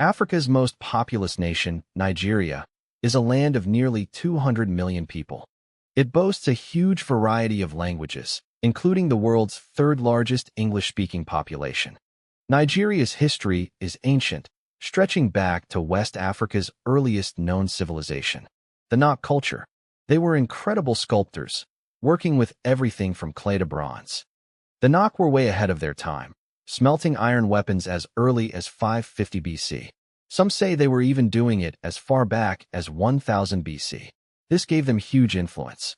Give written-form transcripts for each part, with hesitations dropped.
Africa's most populous nation, Nigeria, is a land of nearly 200 million people. It boasts a huge variety of languages, including the world's third-largest English-speaking population. Nigeria's history is ancient, stretching back to West Africa's earliest known civilization, the Nok culture. They were incredible sculptors, working with everything from clay to bronze. The Nok were way ahead of their time, smelting iron weapons as early as 550 BC. Some say they were even doing it as far back as 1000 BC. This gave them huge influence.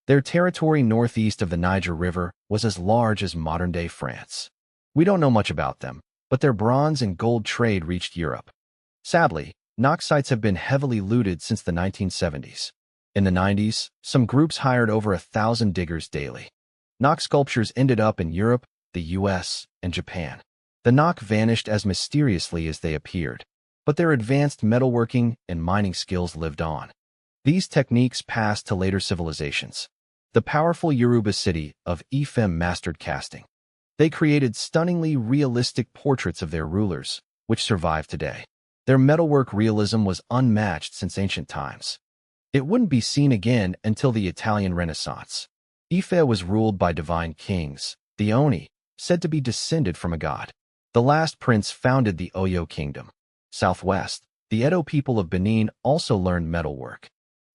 Their territory northeast of the Niger River was as large as modern-day France. We don't know much about them, but their bronze and gold trade reached Europe. Sadly, Nok sites have been heavily looted since the 1970s. In the 90s, some groups hired over 1,000 diggers daily. Nok sculptures ended up in Europe, the US, and Japan. The Nok vanished as mysteriously as they appeared, but their advanced metalworking and mining skills lived on. These techniques passed to later civilizations. The powerful Yoruba city of Ife mastered casting. They created stunningly realistic portraits of their rulers, which survive today. Their metalwork realism was unmatched since ancient times. It wouldn't be seen again until the Italian Renaissance. Ife was ruled by divine kings, the Oni, said to be descended from a god. The last prince founded the Oyo kingdom. Southwest, the Edo people of Benin also learned metalwork.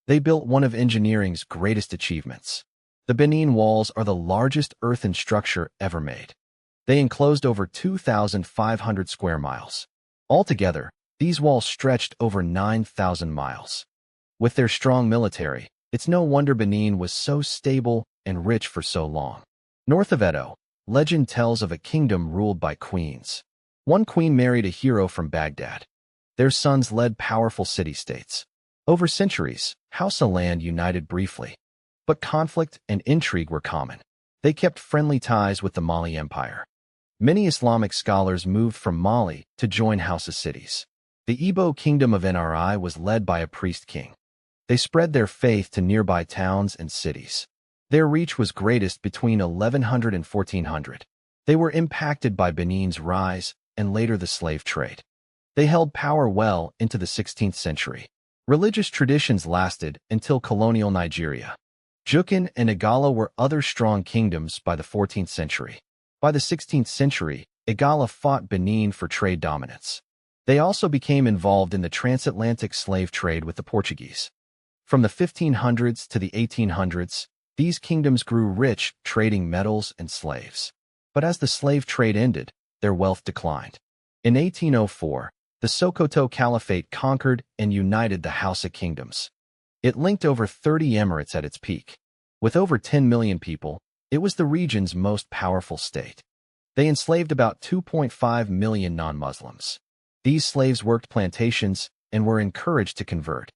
They built one of engineering's greatest achievements. The Benin walls are the largest earthen structure ever made. They enclosed over 2,500 square miles. Altogether, these walls stretched over 9,000 miles. With their strong military, it's no wonder Benin was so stable and rich for so long. North of Edo, legend tells of a kingdom ruled by queens. One queen married a hero from Baghdad. Their sons led powerful city-states. Over centuries, Hausa land united briefly. But conflict and intrigue were common. They kept friendly ties with the Mali Empire. Many Islamic scholars moved from Mali to join Hausa cities. The Igbo kingdom of Nri was led by a priest-king. They spread their faith to nearby towns and cities. Their reach was greatest between 1100 and 1400. They were impacted by Benin's rise and later the slave trade. They held power well into the 16th century. Religious traditions lasted until colonial Nigeria. Jukin and Igala were other strong kingdoms by the 14th century. By the 16th century, Igala fought Benin for trade dominance. They also became involved in the transatlantic slave trade with the Portuguese. From the 1500s to the 1800s, these kingdoms grew rich trading metals and slaves. But as the slave trade ended, their wealth declined. In 1804, the Sokoto Caliphate conquered and united the Hausa kingdoms. It linked over 30 emirates at its peak. With over 10 million people, it was the region's most powerful state. They enslaved about 2.5 million non-Muslims. These slaves worked plantations and were encouraged to convert.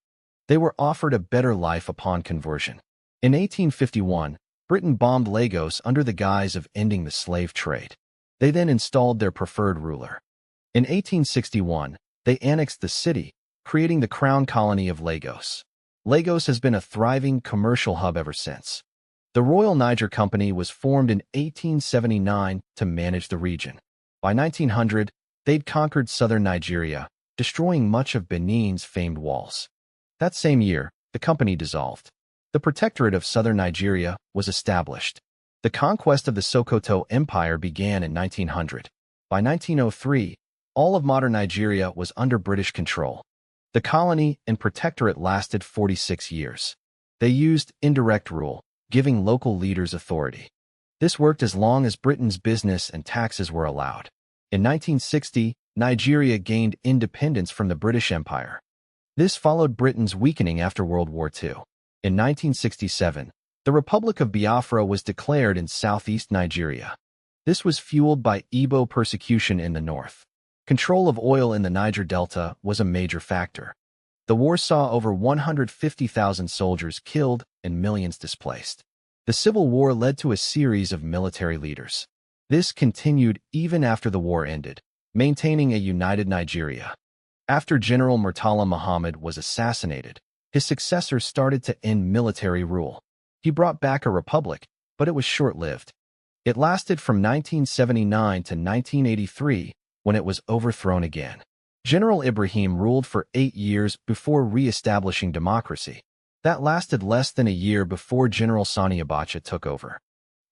They were offered a better life upon conversion. In 1851, Britain bombed Lagos under the guise of ending the slave trade. They then installed their preferred ruler. In 1861, they annexed the city, creating the Crown Colony of Lagos. Lagos has been a thriving commercial hub ever since. The Royal Niger Company was formed in 1879 to manage the region. By 1900, they'd conquered southern Nigeria, destroying much of Benin's famed walls. That same year, the company dissolved. The Protectorate of Southern Nigeria was established. The conquest of the Sokoto Empire began in 1900. By 1903, all of modern Nigeria was under British control. The colony and protectorate lasted 46 years. They used indirect rule, giving local leaders authority. This worked as long as Britain's business and taxes were allowed. In 1960, Nigeria gained independence from the British Empire. This followed Britain's weakening after World War II. In 1967, the Republic of Biafra was declared in southeast Nigeria. This was fueled by Igbo persecution in the north. Control of oil in the Niger Delta was a major factor. The war saw over 150,000 soldiers killed and millions displaced. The Civil War led to a series of military leaders. This continued even after the war ended, maintaining a united Nigeria. After General Murtala Muhammad was assassinated, his successor started to end military rule. He brought back a republic, but it was short-lived. It lasted from 1979 to 1983, when it was overthrown again. General Ibrahim ruled for 8 years before re-establishing democracy. That lasted less than a year before General Sani Abacha took over.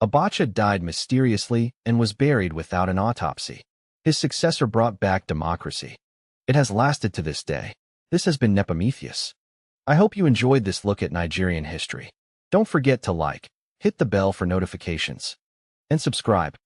Abacha died mysteriously and was buried without an autopsy. His successor brought back democracy. It has lasted to this day. This has been Nepometheus. I hope you enjoyed this look at Nigerian history. Don't forget to like, hit the bell for notifications, and subscribe.